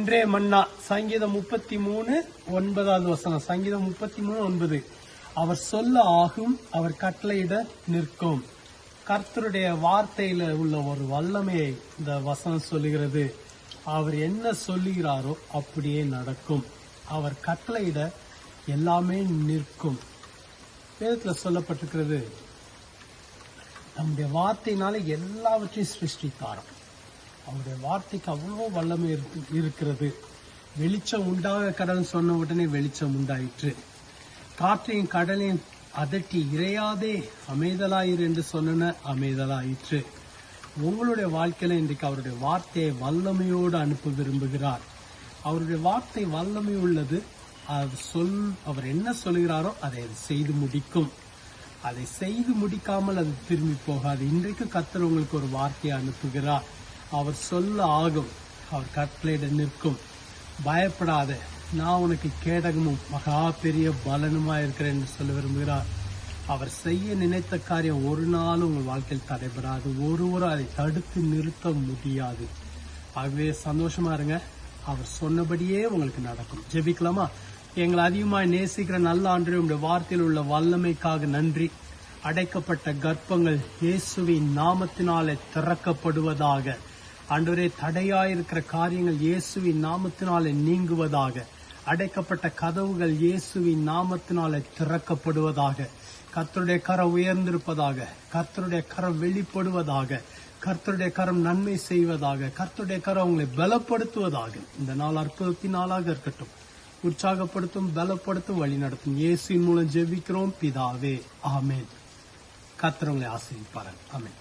அன்றே மன்னா. சங்கீதம் 33:9. சங்கீதம் 33:9. அவர் சொல்ல ஆகும், அவர் கட்டளையிட நிற்கும். கர்த்தருடைய வார்த்தையில உள்ள ஒரு வல்லமையை இந்த வசனம் சொல்லுகிறது. அவர் என்ன சொல்லுகிறாரோ அப்படியே நடக்கும். அவர் கட்டளையிட எல்லாமே நிற்கும். வேதத்துல சொல்லப்பட்டிருக்கிறது, நம்முடைய வார்த்தையினால எல்லாவற்றையும் சிருஷ்டித்தாராம். அவருடைய வார்த்தைக்கு அவ்வளோ வல்லமை இருக்கிறது. வெளிச்சம் உண்டாக கடல் சொன்ன உடனே வெளிச்சம் உண்டாயிற்று. காற்றையும் கடலையும் அதட்டி இறையாதே அமைதலாயிரு என்று சொன்ன அமைதலாயிற்று. உங்களுடைய வாழ்க்கையில இன்றைக்கு அவருடைய வார்த்தையை வல்லமையோடு அனுப்ப விரும்புகிறார். அவருடைய வார்த்தை வல்லமை உள்ளது. அவர் என்ன சொல்கிறாரோ அதை செய்து முடிக்கும். அதை செய்து முடிக்காமல் அது திரும்பி போகாது. இன்றைக்கு கர்த்தர் உங்களுக்கு ஒரு வார்த்தையை அனுப்புகிறார். அவர் சொல்ல ஆகும், அவர் கட்டளையிட நிற்கும். பயப்படாத, நான் உனக்கு கேடகமும் மகா பெரிய பலனுமா இருக்கிறேன் என்று சொல்ல விரும்புகிறார். அவர் செய்ய நினைத்த காரியம் ஒரு நாளும் உங்கள் வாழ்க்கையில் தடைபடாது. ஒருவரும் அதை தடுத்து நிறுத்த முடியாது. ஆகவே சந்தோஷமா இருங்க. அவர் சொன்னபடியே உங்களுக்கு நடக்கும். ஜெபிக்கலாமா? எங்களை அதிகமாக நேசிக்கிற நல்ல ஆண்டவரே, உங்களுடைய வார்த்தையில் உள்ள வல்லமைக்காக நன்றி. அடைக்கப்பட்ட கர்ப்பங்கள் இயேசுவின் நாமத்தினாலே திறக்கப்படுவதாக. ஆண்டவரே, தடையாயிருக்கிற காரியங்கள் இயேசுவின் நாமத்தினாலே நீங்குவதாக. அடைக்கப்பட்ட கதவுகள் இயேசுவின் நாமத்தினாலே திறக்கப்படுவதாக. கர்த்தருடைய கரம் உயர்ந்திருப்பதாக. கர்த்தருடைய கரம் வெளிப்படுவதாக. கர்த்தருடைய கரம் நன்மை செய்வதாக. கர்த்தருடைய கரம் உங்களை பலப்படுத்துவதாக. இந்த நாள் அற்புதத்தின் நாளாக இருக்கட்டும். உற்சாகப்படுத்தும், பலப்படுத்தும், வழி நடத்தும். இயேசுவின் மூலம் ஜெபிக்கிறோம் பிதாவே, ஆமென். கர்த்தர் உங்களை ஆசீர்வதிப்பார். ஆமென்.